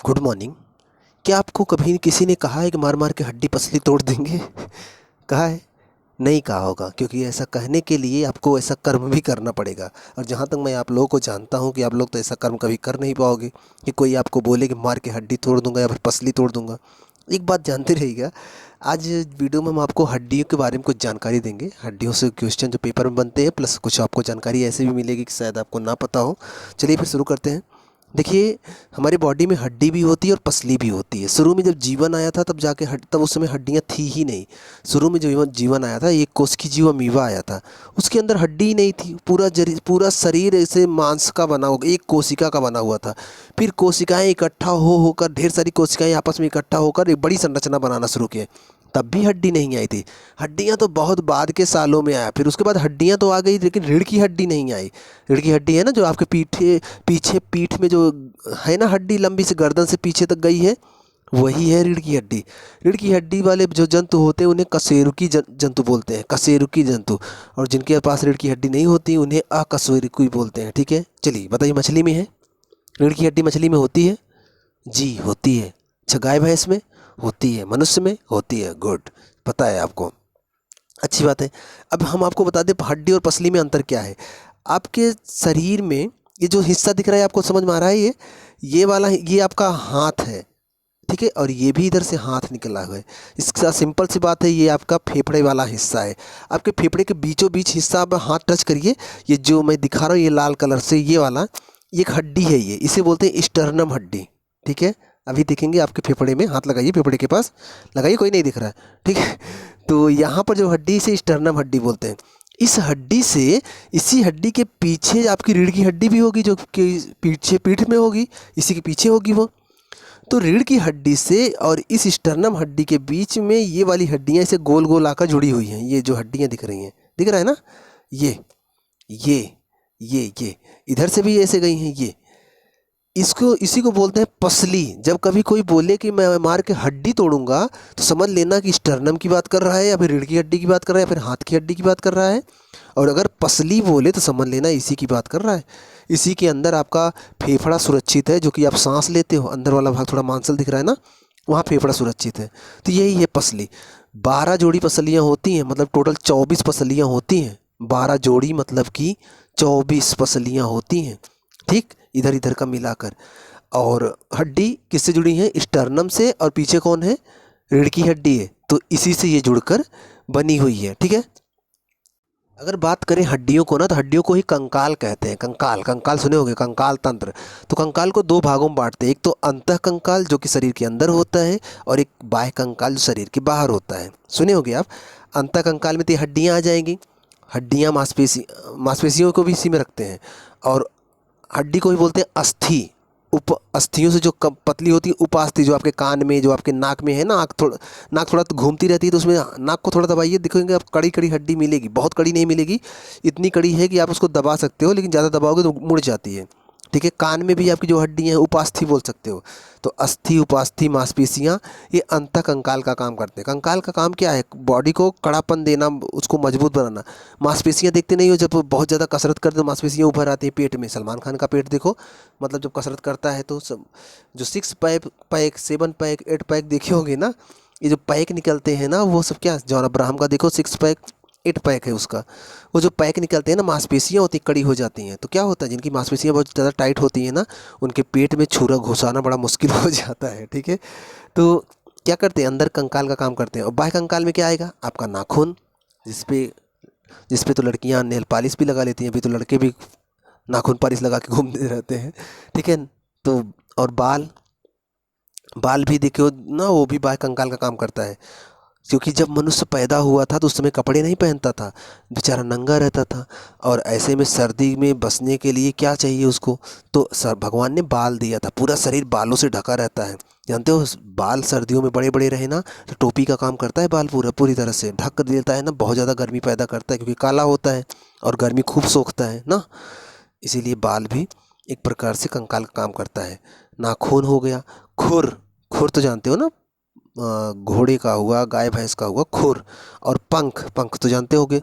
Good morning. क्या आपको कभी किसी ने कहा है कि मार मार के हड्डी पसली तोड़ देंगे? कहा है? नहीं कहा होगा, क्योंकि ऐसा कहने के लिए आपको ऐसा कर्म भी करना पड़ेगा। और जहाँ तक मैं आप लोगों को जानता हूँ कि आप लोग तो ऐसा कर्म कभी कर नहीं पाओगे कि कोई आपको बोले कि मार के हड्डी तोड़ दूंगा या फिर पसली तोड़ दूंगा। एक बात जानते रहिएगा, आज वीडियो में हम आपको हड्डियों के बारे में कुछ जानकारी देंगे। हड्डियों से क्वेश्चन जो पेपर में बनते हैं, प्लस कुछ आपको जानकारी ऐसे भी मिलेगी कि शायद आपको ना पता हो। चलिए फिर शुरू करते हैं। देखिए, हमारी बॉडी में हड्डी भी होती है और पसली भी होती है। शुरू में जब जीवन आया था तब जाके तब उस समय हड्डियाँ थी ही नहीं। शुरू में जब जीवन आया था, एक कोशिकी जीव अमीबा आया था, उसके अंदर हड्डी ही नहीं थी। पूरा शरीर ऐसे मांस का बना हुआ, एक कोशिका का बना हुआ था। फिर कोशिकाएं इकट्ठा होकर, ढेर सारी कोशिकाएं आपस में इकट्ठा होकर एक बड़ी संरचना बनाना शुरू किए। तब भी हड्डी नहीं आई थी। हड्डियां तो बहुत बाद के सालों में आया। फिर उसके बाद हड्डियां तो आ गई, लेकिन रीढ़ की हड्डी नहीं आई। रीढ़ की हड्डी है ना, जो आपके पीछे पीठ में जो है ना हड्डी, लंबी से गर्दन से पीछे तक गई है, वही है रीढ़ की हड्डी। रीढ़ की हड्डी वाले जो जंतु होते हैं उन्हें कशेरुकी जंतु बोलते हैं, कशेरुकी जंतु। और जिनके पास रीढ़ की हड्डी नहीं होती उन्हें अकशेरुकी बोलते हैं। ठीक है, चलिए बताइए, मछली में है रीढ़ की हड्डी? मछली में होती है जी, होती है। अच्छा, गाय भैंस में होती है, मनुष्य में होती है। गुड, पता है आपको, अच्छी बात है। अब हम आपको बता दें हड्डी और पसली में अंतर क्या है। आपके शरीर में ये जो हिस्सा दिख रहा है, आपको समझ में आ रहा है? ये वाला, ये आपका हाथ है, ठीक है, और ये भी इधर से हाथ निकला हुआ है। इसके साथ सिंपल सी बात है, ये आपका फेफड़े वाला हिस्सा है। आपके फेफड़े के बीचों बीच हिस्सा आप हाथ टच करिए, ये जो मैं दिखा रहा हूँ ये लाल कलर से, ये वाला ये एक हड्डी है, ये इसे बोलते हैं स्टर्नम हड्डी। ठीक है, अभी देखेंगे आपके फेफड़े में, हाथ लगाइए फेफड़े के पास, लगाइए, कोई नहीं दिख रहा है, ठीक है। तो यहाँ पर जो हड्डी, इसे स्टर्नम हड्डी बोलते हैं। इस हड्डी से, इसी हड्डी के पीछे आपकी रीढ़ की हड्डी भी होगी, जो कि पीछे पीठ में होगी, इसी के पीछे होगी वो। तो रीढ़ की हड्डी से और इस स्टर्नम हड्डी के बीच में ये वाली हड्डियाँ ऐसे गोल गोल आकर जुड़ी हुई हैं। ये जो हड्डियाँ दिख रही हैं, दिख रहा है ना, ये ये इधर से भी ऐसे गई हैं ये। इसको, इसी को बोलते हैं पसली। जब कभी कोई बोले कि मैं मार के हड्डी तोड़ूंगा, तो समझ लेना कि स्टर्नम की बात कर रहा है, या फिर रीढ़ की हड्डी की बात कर रहा है, या फिर हाथ की हड्डी की बात कर रहा है। और अगर पसली बोले तो समझ लेना इसी की बात कर रहा है। इसी के अंदर आपका फेफड़ा सुरक्षित है, जो कि आप सांस लेते हो, अंदर वाला भाग थोड़ा मांसल दिख रहा है ना, वहाँ फेफड़ा सुरक्षित है। तो यही है पसली। 12 जोड़ी पसलियाँ होती हैं, मतलब टोटल 24 पसलियाँ होती हैं। 12 जोड़ी मतलब कि 24 पसलियाँ होती हैं, ठीक, इधर इधर का मिलाकर। और हड्डी किससे जुड़ी है? स्टर्नम से। और पीछे कौन है? रीढ़ की हड्डी है। तो इसी से ये जुड़कर बनी हुई है, ठीक है। अगर बात करें हड्डियों को ना, तो हड्डियों को ही कंकाल कहते हैं। कंकाल, कंकाल सुने होंगे, कंकाल तंत्र। तो कंकाल को दो भागों में बांटते हैं। एक तो अंतः कंकाल, जो कि शरीर के अंदर होता है, और एक बाह्य कंकाल, जो शरीर के बाहर होता है। सुने होंगे आप। अंतः कंकाल में तो हड्डियाँ आ जाएंगी। हड्डियाँ मांसपेशियों को भी इसी में रखते हैं। और हड्डी को ही बोलते हैं अस्थि। उप अस्थियों से जो कम पतली होती है, उपास्थि, जो आपके कान में, जो आपके नाक में है ना, नाक थोड़ा तो घूमती रहती है, तो उसमें नाक को थोड़ा दबाइए, दिखेंगे आप, कड़ी कड़ी हड्डी मिलेगी। बहुत कड़ी नहीं मिलेगी, इतनी कड़ी है कि आप उसको दबा सकते हो, लेकिन ज़्यादा दबाओगे तो मुड़ जाती है, ठीक है। कान में भी आपकी जो हड्डियाँ हैं, उपास्थि बोल सकते हो। तो अस्थि, उपास्थि, मांसपेशियाँ, ये अंतः कंकाल का काम करते हैं। कंकाल का काम क्या है? बॉडी को कड़ापन देना, उसको मजबूत बनाना। मांसपेशियाँ देखते नहीं हो, जब बहुत ज़्यादा कसरत करते तो मांसपेशियाँ उभर आती हैं पेट में। सलमान खान का पेट देखो, मतलब जब कसरत करता है तो सब जो 6 पैक 7 पैक 8 पैक देखे होंगे ना, ये जो पैक निकलते हैं ना, वो सब क्या, जॉन अब्राहम का देखो 6 पैक 8 पैक है उसका। वो जो पैक निकलते हैं ना, मांसपेशियाँ होती कड़ी हो जाती हैं। तो क्या होता है, जिनकी मांसपेशियाँ बहुत ज़्यादा टाइट होती हैं ना, उनके पेट में छुरा घुसाना बड़ा मुश्किल हो जाता है, ठीक है। तो क्या करते हैं, अंदर कंकाल का काम करते हैं। और बाह्य कंकाल में क्या आएगा? आपका नाखून, जिसपे तो लड़कियां नेल पॉलिश भी लगा लेती हैं, अभी तो लड़के भी नाखून पॉलिश लगा के घूमते रहते हैं, ठीक है। तो और बाल, बाल भी देखो ना, वो भी बाह्य कंकाल का काम करता है। क्योंकि जब मनुष्य पैदा हुआ था तो उस समय कपड़े नहीं पहनता था, बेचारा नंगा रहता था। और ऐसे में सर्दी में बचने के लिए क्या चाहिए उसको? तो भगवान ने बाल दिया था। पूरा शरीर बालों से ढका रहता है, जानते हो। बाल सर्दियों में बड़े बड़े रहे ना, तो टोपी का काम करता है। बाल पूरी तरह से ढक देता है ना, बहुत ज़्यादा गर्मी पैदा करता है, क्योंकि काला होता है और गर्मी खूब सोखता है ना। इसीलिए बाल भी एक प्रकार से कंकाल का काम करता है। नाखून हो गया। खुर, खुर तो जानते हो ना, घोड़े का हुआ, गाय भैंस का हुआ खुर। और पंख, पंख तो जानते होगे,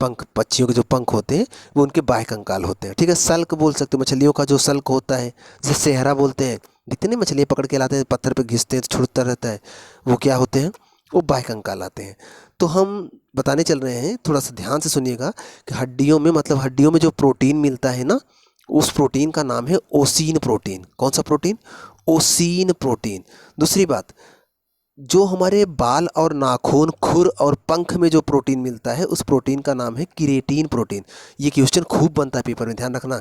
पंख, पक्षियों के जो पंख होते हैं वो उनके बाह्य कंकाल होते हैं, ठीक है। सल्क बोल सकते हो, मछलियों का जो सल्क होता है, जिसे सेहरा बोलते हैं, दिखते नहीं, मछलियाँ पकड़ के लाते हैं, पत्थर पे घिसते हैं तो छुटता रहता है, वो क्या होते हैं? वो बाह्यकंकाल आते हैं। तो हम बताने चल रहे हैं, थोड़ा सा ध्यान से सुनिएगा कि हड्डियों में, मतलब हड्डियों में जो प्रोटीन मिलता है ना, उस प्रोटीन का नाम है ओसीन प्रोटीन। कौन सा प्रोटीन? Ossein protein. दूसरी बात, जो हमारे बाल और नाखून, खुर और पंख में जो प्रोटीन मिलता है, उस प्रोटीन का नाम है केराटिन प्रोटीन। ये क्वेश्चन खूब बनता है पेपर में, ध्यान रखना।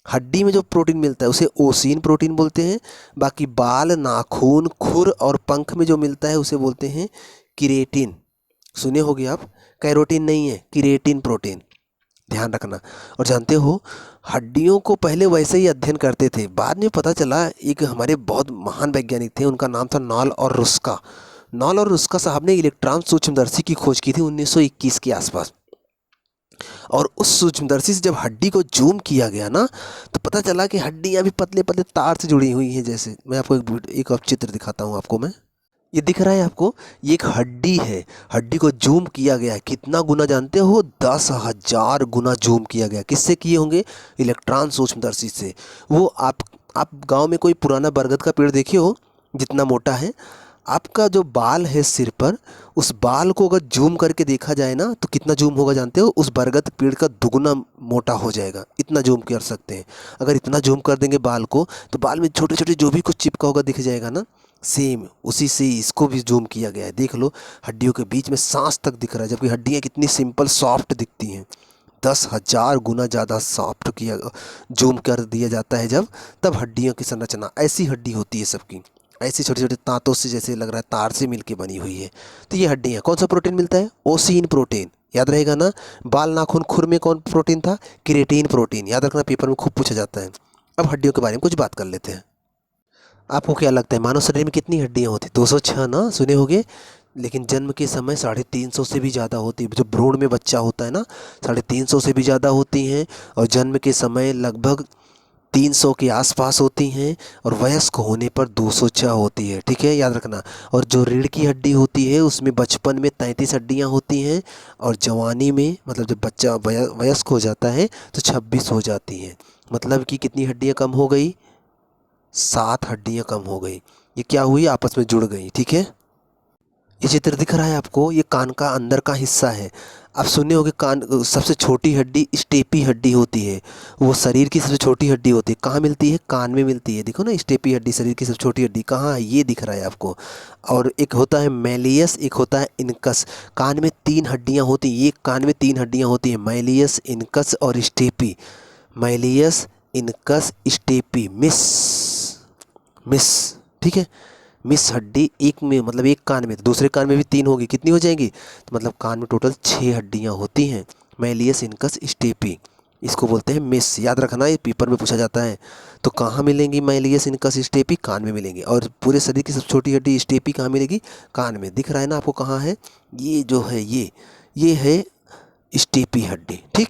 हड्डी में जो प्रोटीन मिलता है उसे ओसीन प्रोटीन बोलते हैं, बाकी बाल, नाखून, खुर और पंख में जो मिलता है उसे बोलते हैं केराटिन। सुने होगे आप, कैरोटीन नहीं है, केराटिन प्रोटीन, ध्यान रखना। और जानते हो, हड्डियों को पहले वैसे ही अध्ययन करते थे, बाद में पता चला एक हमारे बहुत महान वैज्ञानिक थे, उनका नाम था नॉल और रुस्का। नॉल और रुस्का साहब ने इलेक्ट्रॉन सूक्ष्मदर्शी की खोज की थी 1921 के आसपास। और उस सूक्ष्मदर्शी से जब हड्डी को जूम किया गया ना, तो पता चला कि हड्डियाँ भी पतले पतले तार से जुड़ी हुई हैं। जैसे मैं आपको एक और चित्र दिखाता हूँ आपको मैं, ये दिख रहा है आपको, ये एक हड्डी है। हड्डी को जूम किया गया है, कितना गुना जानते हो? 10,000 गुना जूम किया गया। किससे किए होंगे? इलेक्ट्रॉन सूक्ष्मदर्शी से। वो आप गांव में कोई पुराना बरगद का पेड़ देखे हो, जितना मोटा है आपका जो बाल है सिर पर, उस बाल को अगर जूम करके देखा जाए ना, तो कितना जूम होगा जानते हो? उस बरगद पेड़ का दुगना मोटा हो जाएगा। इतना जूम कर सकते हैं। अगर इतना जूम कर देंगे बाल को, तो बाल में छोटे छोटे जो भी कुछ चिपका होगा दिख जाएगा ना। सेम उसी से इसको भी जूम किया गया है। देख लो, हड्डियों के बीच में सांस तक दिख रहा है, जबकि हड्डियाँ कितनी सिंपल सॉफ्ट दिखती हैं। 10,000 गुना ज़्यादा सॉफ्ट किया, जूम कर दिया जाता है जब, तब हड्डियों की संरचना ऐसी हड्डी होती है सबकी, ऐसे छोटे छोटे तांतों से, जैसे लग रहा है तार से मिलके बनी हुई है। तो ये हड्डियाँ, कौन सा प्रोटीन मिलता है? ओसीन प्रोटीन, याद रहेगा ना। बाल, नाखून, खुर में कौन प्रोटीन था? केराटिन प्रोटीन, याद रखना, पेपर में खूब पूछा जाता है। अब हड्डियों के बारे में कुछ बात कर लेते हैं। आपको क्या लगता है मानव शरीर में कितनी हड्डियाँ होती? 206 ना, सुने होंगे। लेकिन जन्म के समय 350 से भी ज़्यादा होती है। जो भ्रूण में बच्चा होता है ना, 350 से भी ज़्यादा होती हैं। और जन्म के समय लगभग 300 के आसपास होती हैं। और वयस्क होने पर 206 होती है, ठीक है, याद रखना। और जो रीढ़ की हड्डी होती है, उसमें बचपन में 33 हड्डियाँ होती हैं। और जवानी में, मतलब जब बच्चा वयस्क हो जाता है, तो 26 हो जाती हैं। मतलब कि कितनी हड्डियाँ कम हो गई? 7 हड्डियाँ कम हो गई। ये क्या हुई? आपस में जुड़ गई, ठीक है। ये चित्र दिख रहा है आपको, ये कान का अंदर का हिस्सा है। आप सुने होंगे, कान सबसे छोटी हड्डी स्टेपी हड्डी होती है। वो शरीर की सबसे छोटी हड्डी होती है। कहाँ मिलती है? कान में मिलती है। देखो ना, स्टेपी हड्डी शरीर की सबसे छोटी हड्डी कहाँ है? ये दिख रहा है आपको। और एक होता है मैलियस, एक होता है इनकस। कान में 3 हड्डियाँ होती हैं। एक कान में 3 हड्डियाँ होती हैं, मैलियस, इनकस और steppe. Malleus, incus, steppe, miss, ठीक है। मिस हड्डी एक में, मतलब एक कान में, तो दूसरे कान में भी 3 होगी, कितनी हो जाएंगी? तो मतलब कान में टोटल 6 हड्डियाँ होती हैं। मैलियस, इनकस, स्टेपी, इसको बोलते हैं मिस। याद रखना, ये पेपर में पूछा जाता है। तो कहाँ मिलेंगी मैलियस, इनकस, स्टेपी? कान में मिलेंगी। और पूरे शरीर की सबसे छोटी हड्डी स्टेपी कहाँ मिलेगी? कान में। दिख रहा है ना आपको कहाँ है? ये जो है, ये है स्टेपी हड्डी, ठीक।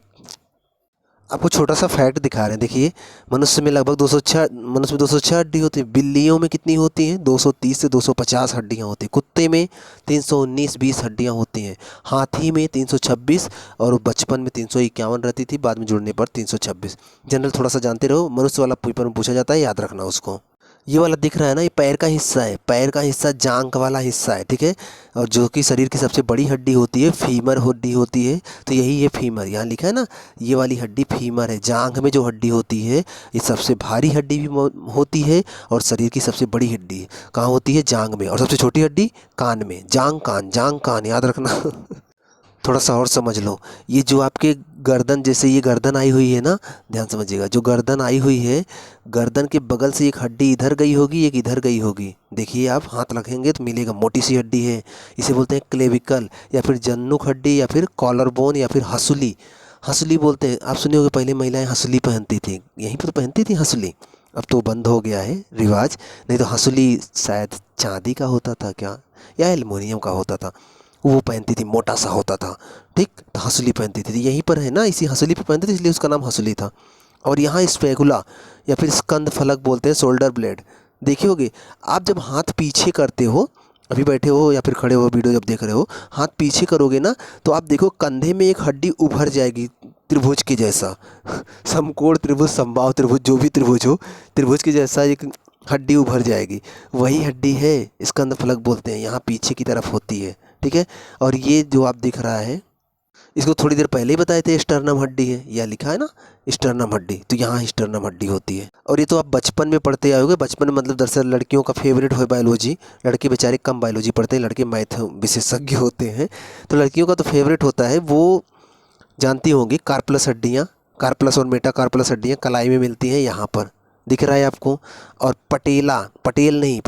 आपको छोटा सा फैक्ट दिखा रहे हैं, देखिए। मनुष्य में लगभग 206 हड्डी होती है। बिल्लियों में कितनी होती हैं? 230 से 250 हड्डियाँ होती हैं। कुत्ते में 319-20 हड्डियाँ होती हैं। हाथी में 326, और बचपन में 351 रहती थी, बाद में जुड़ने पर 326। जनरल थोड़ा सा जानते रहो, मनुष्य वाला पेपर में पूछा जाता है, याद रखना उसको। ये वाला दिख रहा है ना, ये पैर का हिस्सा है। पैर का हिस्सा जांघ वाला हिस्सा है, ठीक है। और जो कि शरीर की सबसे बड़ी हड्डी होती है, फीमर हड्डी होती है। तो यही है फीमर, यहाँ लिखा है ना, ये वाली हड्डी फीमर है। जांघ में जो हड्डी होती है, ये सबसे भारी हड्डी भी होती है। और शरीर की सबसे बड़ी हड्डी कहाँ होती है? जांघ में। और सबसे छोटी हड्डी कान में। जांघ कान, याद रखना। थोड़ा सा और समझ लो, ये जो आपके गर्दन, जैसे ये गर्दन आई हुई है ना, ध्यान समझिएगा, जो गर्दन आई हुई है, गर्दन के बगल से एक हड्डी इधर गई होगी, एक इधर गई होगी। देखिए, आप हाथ रखेंगे तो मिलेगा, मोटी सी हड्डी है। इसे बोलते हैं क्लेविकल, या फिर जन्नुक हड्डी, या फिर कॉलर बोन, या फिर हंसुली। हंसुली बोलते हैं। आप सुने होंगे, पहले महिलाएं हंसुली पहनती थी, यहीं पर तो पहनती थी हंसुली। अब तो बंद हो गया है रिवाज, नहीं तो हंसुली शायद चांदी का होता था क्या, या एल्युमिनियम का होता था। वो पहनती थी, मोटा सा होता था, ठीक। तो हंसुली पहनती थी, यहीं पर है ना, इसी हंसुली पर पहनती थी, इसलिए उसका नाम हंसुली था। और यहाँ स्पैगुला, या फिर स्कंद फलक बोलते हैं, शोल्डर ब्लेड। देखे होगे आप, जब हाथ पीछे करते हो, अभी बैठे हो या फिर खड़े हो, वीडियो जब देख रहे हो, हाथ पीछे करोगे ना, तो आप देखो कंधे में एक हड्डी उभर जाएगी, त्रिभुज के जैसा। समकोण त्रिभुज, समबाहु त्रिभुज, जो भी त्रिभुज हो, त्रिभुज के जैसा एक हड्डी उभर जाएगी। वही हड्डी है, इसका अंदर फलक बोलते हैं, यहाँ पीछे की तरफ होती है, ठीक है। और ये जो आप दिख रहा है, इसको थोड़ी देर पहले ही बताए थे स्टर्नम हड्डी है, यह लिखा है ना स्टर्नम हड्डी, तो यहाँ स्टर्नम हड्डी होती है। और ये तो आप बचपन में पढ़ते आए होगे। बचपन में मतलब दरअसल लड़कियों का फेवरेट है बायोलॉजी। लड़के बेचारे कम बायोलॉजी पढ़ते हैं, लड़के मैथ विशेषज्ञ होते हैं। तो लड़कियों का तो फेवरेट होता है, वो जानती होंगी कार्पलस हड्डियाँ। कार्पलस और मेटाकार्पलस हड्डियाँ कलाई में मिलती हैं, यहाँ पर दिख रहा है आपको। और पटेला, पटेल नहीं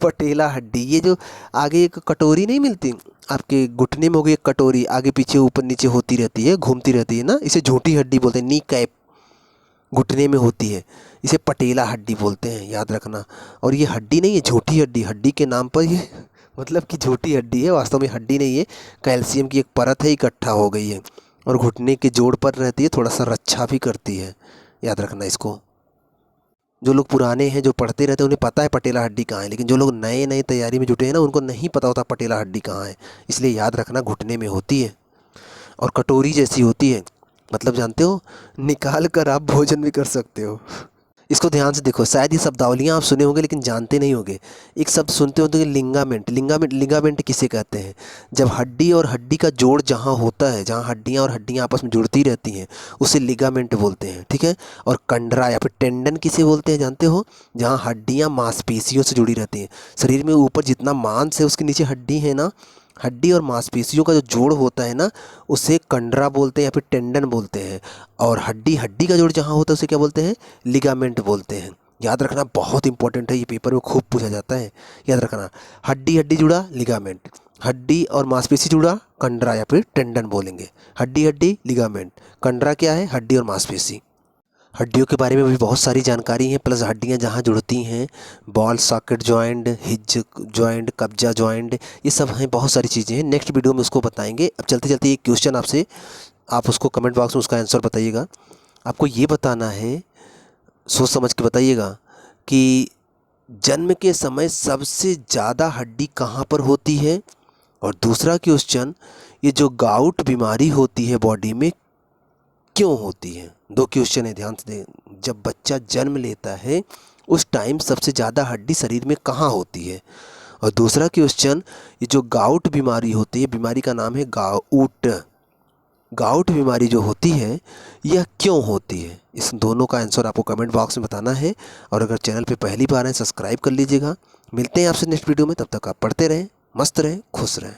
पटेला हड्डी, ये जो आगे एक कटोरी नहीं मिलती आपके घुटने में, होगी एक कटोरी, आगे पीछे ऊपर नीचे होती रहती है, घूमती रहती है ना, इसे झूठी हड्डी बोलते हैं। नी कैप घुटने में होती है, इसे पटेला हड्डी बोलते हैं, याद रखना। और ये हड्डी नहीं है, झूठी हड्डी। हड्डी के नाम पर ये मतलब कि झूठी हड्डी है, वास्तव में हड्डी नहीं है, कैल्शियम की एक परत है, इकट्ठा हो गई है और घुटने के जोड़ पर रहती है, थोड़ा सा रक्षा भी करती है, याद रखना इसको। जो लोग पुराने हैं, जो पढ़ते रहते हैं, उन्हें पता है पटेला हड्डी कहाँ है, लेकिन जो लोग नए नए तैयारी में जुटे हैं ना, उनको नहीं पता होता पटेला हड्डी कहाँ है। इसलिए याद रखना, घुटने में होती है और कटोरी जैसी होती है, मतलब जानते हो, निकाल कर आप भोजन भी कर सकते हो। इसको ध्यान से देखो, शायद ये शब्दावलियाँ आप सुने होंगे लेकिन जानते नहीं होंगे। एक शब्द सुनते हो तो लिंगामेंट। लिंगामेंट, लिगामेंट किसे कहते हैं? जब हड्डी और हड्डी का जोड़ जहाँ होता है, जहाँ हड्डियाँ और हड्डियाँ आपस में जुड़ती रहती हैं, उसे लिगामेंट बोलते हैं, ठीक है। और कंडरा या फिर टेंडन किसे बोलते हैं जानते हो? जहाँ हड्डियाँ मांसपेशियों से जुड़ी रहती हैं। शरीर में ऊपर जितना मांस है उसके नीचे हड्डी है ना, हड्डी और मांसपेशियों का जो जोड़ होता है ना, उसे कंडरा बोलते हैं या फिर टेंडन बोलते हैं। और हड्डी हड्डी का जोड़ जहाँ होता है उसे क्या बोलते हैं? लिगामेंट बोलते हैं। याद रखना, बहुत इंपॉर्टेंट है, ये पेपर में खूब पूछा जाता है, याद रखना। हड्डी हड्डी जुड़ा लिगामेंट, हड्डी और मांसपेशी जुड़ा कंडरा या फिर टेंडन बोलेंगे। हड्डी हड्डी लिगामेंट, कंडरा क्या है? हड्डी और मांसपेशी। हड्डियों के बारे में भी बहुत सारी जानकारी है, प्लस हड्डियां जहाँ जुड़ती हैं, ball socket joint, his joint, कब्जा जॉइंट, ये सब हैं, बहुत सारी चीज़ें हैं। नेक्स्ट वीडियो में उसको बताएंगे। अब चलते चलते एक क्वेश्चन आपसे, आप उसको कमेंट बॉक्स में उसका आंसर बताइएगा। आपको ये बताना है, सोच समझ के बताइएगा, कि जन्म के समय सबसे ज़्यादा हड्डी कहाँ पर होती है। और दूसरा क्वेश्चन, ये जो गाउट बीमारी होती है बॉडी में, क्यों होती है। दो क्वेश्चन है, ध्यान से दें। जब बच्चा जन्म लेता है उस टाइम सबसे ज़्यादा हड्डी शरीर में कहाँ होती है। और दूसरा क्वेश्चन, ये जो गाउट बीमारी होती है, बीमारी का नाम है गाउट, गाउट बीमारी जो होती है यह क्यों होती है। इस दोनों का आंसर आपको कमेंट बॉक्स में बताना है। और अगर चैनल पे पहली बार हैं, सब्सक्राइब कर लीजिएगा। मिलते हैं आपसे नेक्स्ट वीडियो में, तब तक आप पढ़ते रहें, मस्त रहें, खुश रहें।